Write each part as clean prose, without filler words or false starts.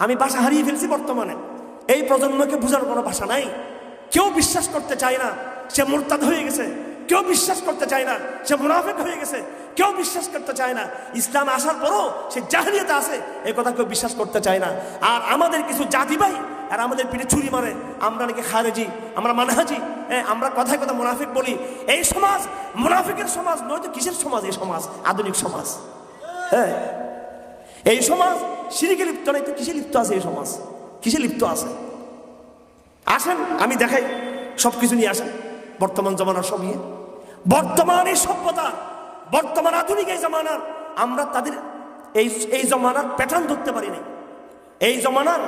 আমি ভাষা হারিয়ে ফেলছি বর্তমানে। এই প্রজন্মকে বোঝার কোনো ভাষা নাই। কেউ বিশ্বাস করতে চায় না সে মুরতাদ হয়ে গেছে, কেউ বিশ্বাস করতে চায় না সে মুনাফিক হয়ে গেছে, কেউ বিশ্বাস করতে চায় না ইসলাম আসার পরও সে জাহেলিয়াতে আছে, এই কথা কেউ বিশ্বাস করতে চায় না। আর আমাদের কিছু জাতি ভাই আর আমাদের পিঠে ছুরি মারে, আমরা নাকি খারেজি, আমরা মানহাজি, আমরা কথায় কথা মুনাফিক বলি। এই সমাজ মুনাফিকের সমাজ নয়তো কিসের সমাজ? এই সমাজ আধুনিক সমাজ। হ্যাঁ, এই সমাজ শিরকে লিপ্ত নাই তো কিসে লিপ্ত আছে? এই সমাজ কিসে লিপ্ত আছে? আসেন আমি দেখাই, সবকিছু নিয়ে আসেন বর্তমান জমানার সব নিয়ে। বর্তমান এই সভ্যতা, বর্তমান আধুনিক এই জমানার আমরা তাদের এই জমানার প্যাটার্ন ধরতে পারি নাই, এই জমানার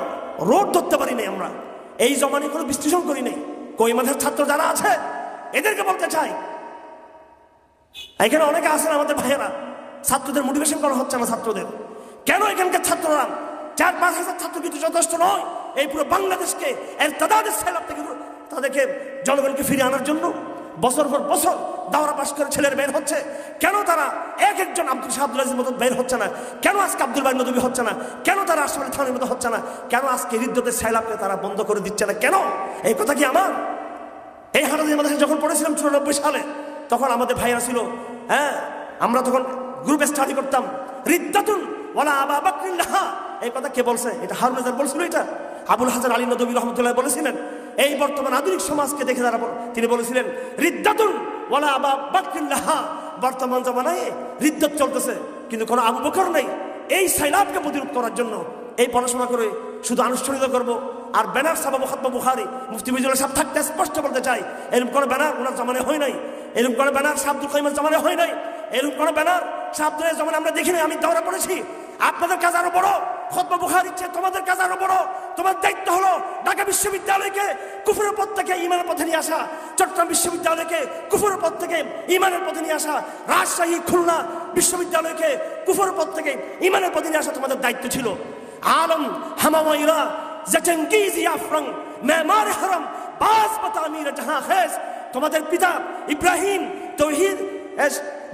রোড ধরতে পারি নাই, আমরা এই জমানায় কোনো বিশ্লেষণ করি নাই। কই মাঠের ছাত্র যারা আছে এদেরকে বলতে চাই, এখানে অনেকে আছেন আমাদের ভাইয়েরা, ছাত্রদের মোটিভেশন করা হচ্ছে না। ছাত্রদের কেন? এখানকার ছাত্ররা 4-5 হাজার ছাত্র কিন্তু যথেষ্ট নয় এই পুরো বাংলাদেশকে এর তাদের সেলাপ থেকে তাদেরকে জনগণকে ফিরে আনার জন্য বছর পর বছর দাওরা পাশ করে ছেলের বের হচ্ছে। কেন তারা একজন আব্দুল আজিজের মতো বের হচ্ছে না? কেন আজকে আব্দুল বাড়ি নদী হচ্ছে না? কেন তারা আসলে থানের মতো হচ্ছে না? কেন আজকে হৃদ্যতের সেলাপকে তারা বন্ধ করে দিচ্ছে না? কেন? এই কথা কি আমার? এই হাটাদের মাদ্রাসায় যখন পড়েছিলাম 94 সালে, তখন আমাদের ভাইরা ছিল, হ্যাঁ, আমরা তখন গ্রুপে স্টাডি করতাম। রিদ্দাতুন ওয়ালা আবা বাকরিল্লাহ, এই কথা কে বলছে? এটা হারুন রাজার বলছিল, এটা আবুল হাসান আলী নদভী রহমতুল্লাহ বলেছিলেন। এই বর্তমান আধুনিক সমাজকে দেখে তারা তিনি বলেছিলেন রিদ্দাতুন ওয়ালা আবা বাকরিল্লাহ, বর্তমান জামানায় রিদ্দত চলতেছে কিন্তু কোনো আবু বকর নেই। এই সাইলাবকে প্রতিরোধ করার জন্য এই পড়াশোনা করে শুধু আনুষ্ঠানিকতা করবো আর ব্যানার সাবাবু খাতমা বুখারী মুফতি মিজুল সাহেব থাকতে স্পষ্ট বলতে চাই, এরকম কোনো ব্যানার ওনার জামানায় হয় নাই, এরকম কোনো ব্যানার শাহ আব্দুল কাইমের জামানায় হয় নাই, এরকম কোনো ব্যানার শাহ আব্দুলের জামানায় আমরা দেখিনি। আমি দাওরা পড়েছি। আপনাদের কাজ আরো বড়, খাতমা বুখারীর চেয়ে তোমাদের কাজ আরো বড়। তোমার দায়িত্ব হলো ঢাকা বিশ্ববিদ্যালয়কে কুফরের পথ থেকে ঈমানের পথে নিয়ে আসা, চট্টগ্রাম বিশ্ববিদ্যালয়কে কুফরের পথ থেকে ঈমানের পথে নিয়ে আসা, রাজশাহী খুলনা বিশ্ববিদ্যালয়কে কুফরের পথ থেকে ঈমানের পথে নিয়ে আসা তোমাদের দায়িত্ব ছিল। আলম হামাওয়াইরা জচঙ্গিজ ইয়াফরং মেমার হারাম বাস বাতামির জাহাं খেস, তোমাদের পিতা ইব্রাহিম তৌহিদ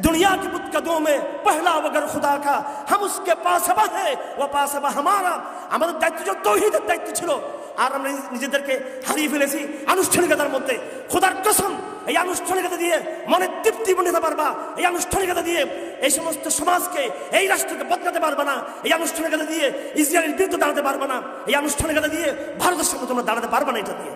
दुनिया की बुत कदों में पहला वगर खुदा का हम उसके पासबा है वो पासबा हमारा। আমাদের দায়িত্ব ছিল তৌহিদের দায়িত্ব ছিল, আর আমরা নিজেদেরকে হারিয়ে ফেলেছি আনুষ্ঠানিকতার মধ্যে। খোদার কসম, এই আনুষ্ঠানিকতা দিয়ে মনের তৃপ্তি নিতে পারবা, এই আনুষ্ঠানিকতা দিয়ে এই সমস্ত সমাজকে এই রাষ্ট্রকে বদলাতে পারবে না, এই আনুষ্ঠানিকতা দিয়ে ইসরায়েলের বিরুদ্ধে দাঁড়াতে পারবে না, এই আনুষ্ঠানিকতা দিয়ে ভারতের সামনে তোমরা দাঁড়াতে পারবে না। এটা দিয়ে